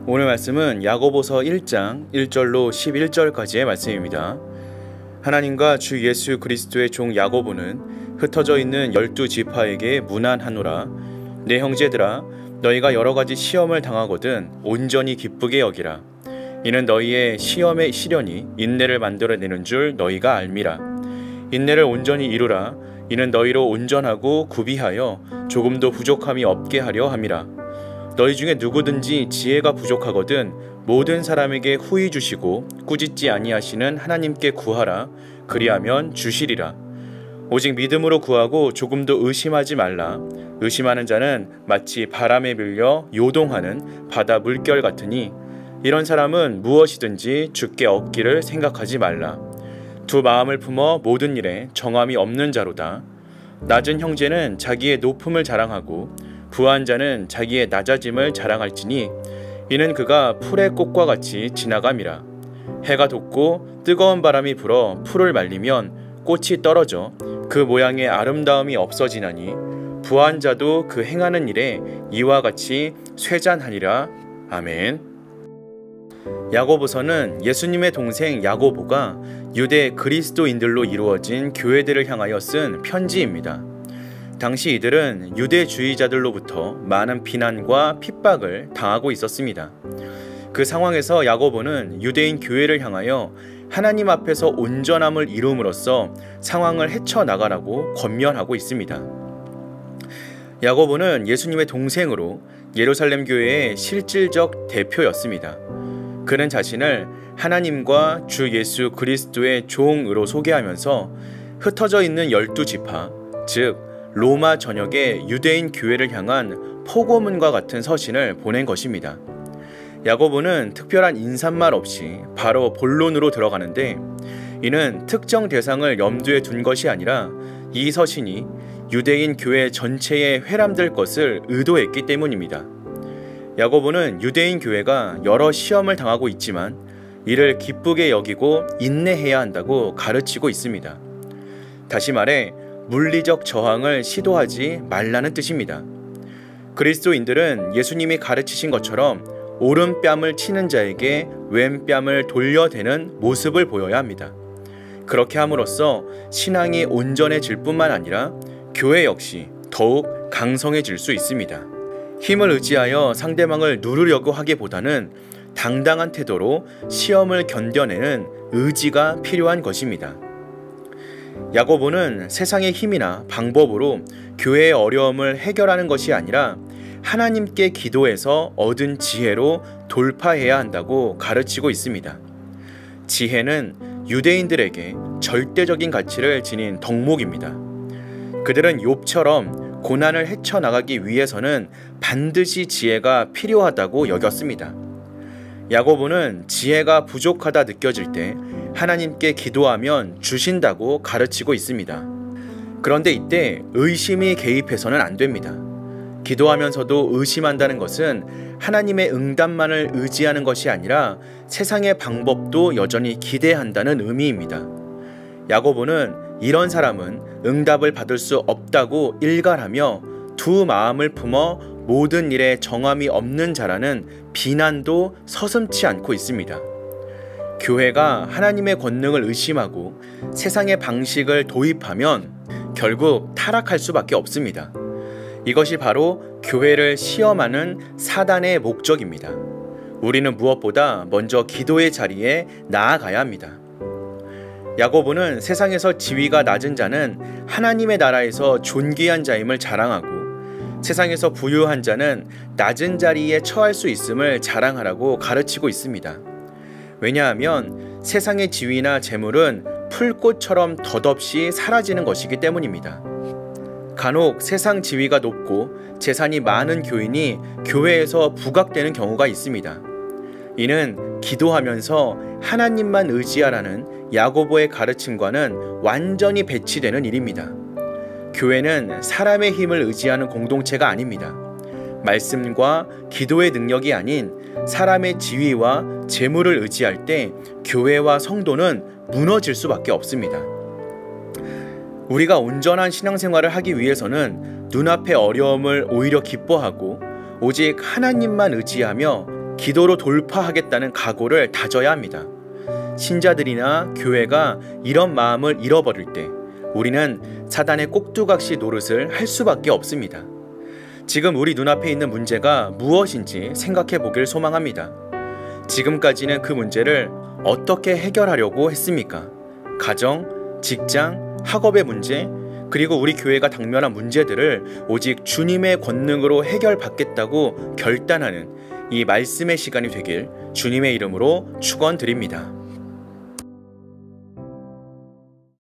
오늘 말씀은 야고보서 1장 1절로 11절까지의 말씀입니다. 하나님과 주 예수 그리스도의 종 야고보는 흩어져 있는 12지파에게 문안하노라. 내 형제들아, 너희가 여러가지 시험을 당하거든 온전히 기쁘게 여기라. 이는 너희의 시험의 시련이 인내를 만들어내는 줄 너희가 알미라. 인내를 온전히 이루라. 이는 너희로 온전하고 구비하여 조금도 부족함이 없게 하려 함이라. 너희 중에 누구든지 지혜가 부족하거든 모든 사람에게 후히 주시고 꾸짖지 아니하시는 하나님께 구하라. 그리하면 주시리라. 오직 믿음으로 구하고 조금도 의심하지 말라. 의심하는 자는 마치 바람에 밀려 요동하는 바다 물결 같으니 이런 사람은 무엇이든지 주께 얻기를 생각하지 말라. 두 마음을 품어 모든 일에 정함이 없는 자로다. 낮은 형제는 자기의 높음을 자랑하고 부한 자는 자기의 낮아짐을 자랑할지니 이는 그가 풀의 꽃과 같이 지나감이라. 해가 돋고 뜨거운 바람이 불어 풀을 말리면 꽃이 떨어져 그 모양의 아름다움이 없어지나니 부한 자도 그 행하는 일에 이와 같이 쇠잔하니라. 아멘. 야고보서는 예수님의 동생 야고보가 유대 그리스도인들로 이루어진 교회들을 향하여 쓴 편지입니다. 당시 이들은 유대주의자들로부터 많은 비난과 핍박을 당하고 있었습니다. 그 상황에서 야고보는 유대인 교회를 향하여 하나님 앞에서 온전함을 이룸으로써 상황을 헤쳐나가라고 권면하고 있습니다. 야고보는 예수님의 동생으로 예루살렘 교회의 실질적 대표였습니다. 그는 자신을 하나님과 주 예수 그리스도의 종으로 소개하면서 흩어져 있는 12지파, 즉 로마 전역의 유대인 교회를 향한 포고문과 같은 서신을 보낸 것입니다. 야고보는 특별한 인사말 없이 바로 본론으로 들어가는데 이는 특정 대상을 염두에 둔 것이 아니라 이 서신이 유대인 교회 전체에 회람될 것을 의도했기 때문입니다. 야고보는 유대인 교회가 여러 시험을 당하고 있지만 이를 기쁘게 여기고 인내해야 한다고 가르치고 있습니다. 다시 말해 물리적 저항을 시도하지 말라는 뜻입니다. 그리스도인들은 예수님이 가르치신 것처럼 오른뺨을 치는 자에게 왼뺨을 돌려대는 모습을 보여야 합니다. 그렇게 함으로써 신앙이 온전해질 뿐만 아니라 교회 역시 더욱 강성해질 수 있습니다. 힘을 의지하여 상대방을 누르려고 하기보다는 당당한 태도로 시험을 견뎌내는 의지가 필요한 것입니다. 야고보는 세상의 힘이나 방법으로 교회의 어려움을 해결하는 것이 아니라 하나님께 기도해서 얻은 지혜로 돌파해야 한다고 가르치고 있습니다. 지혜는 유대인들에게 절대적인 가치를 지닌 덕목입니다. 그들은 욥처럼 고난을 헤쳐나가기 위해서는 반드시 지혜가 필요하다고 여겼습니다. 야고보는 지혜가 부족하다 느껴질 때 하나님께 기도하면 주신다고 가르치고 있습니다. 그런데 이때 의심이 개입해서는 안 됩니다. 기도하면서도 의심한다는 것은 하나님의 응답만을 의지하는 것이 아니라 세상의 방법도 여전히 기대한다는 의미입니다. 야고보는 이런 사람은 응답을 받을 수 없다고 일갈하며 두 마음을 품어 모든 일에 정함이 없는 자라는 비난도 서슴지 않고 있습니다. 교회가 하나님의 권능을 의심하고 세상의 방식을 도입하면 결국 타락할 수밖에 없습니다. 이것이 바로 교회를 시험하는 사단의 목적입니다. 우리는 무엇보다 먼저 기도의 자리에 나아가야 합니다. 야고보는 세상에서 지위가 낮은 자는 하나님의 나라에서 존귀한 자임을 자랑하고 세상에서 부유한 자는 낮은 자리에 처할 수 있음을 자랑하라고 가르치고 있습니다. 왜냐하면 세상의 지위나 재물은 풀꽃처럼 덧없이 사라지는 것이기 때문입니다. 간혹 세상 지위가 높고 재산이 많은 교인이 교회에서 부각되는 경우가 있습니다. 이는 기도하면서 하나님만 의지하라는 야고보의 가르침과는 완전히 배치되는 일입니다. 교회는 사람의 힘을 의지하는 공동체가 아닙니다. 말씀과 기도의 능력이 아닌 사람의 지위와 재물을 의지할 때 교회와 성도는 무너질 수밖에 없습니다. 우리가 온전한 신앙생활을 하기 위해서는 눈앞의 어려움을 오히려 기뻐하고 오직 하나님만 의지하며 기도로 돌파하겠다는 각오를 다져야 합니다. 신자들이나 교회가 이런 마음을 잃어버릴 때 우리는 사단의 꼭두각시 노릇을 할 수밖에 없습니다. 지금 우리 눈앞에 있는 문제가 무엇인지 생각해 보길 소망합니다. 지금까지는 그 문제를 어떻게 해결하려고 했습니까? 가정, 직장, 학업의 문제, 그리고 우리 교회가 당면한 문제들을 오직 주님의 권능으로 해결받겠다고 결단하는 이 말씀의 시간이 되길 주님의 이름으로 축원드립니다.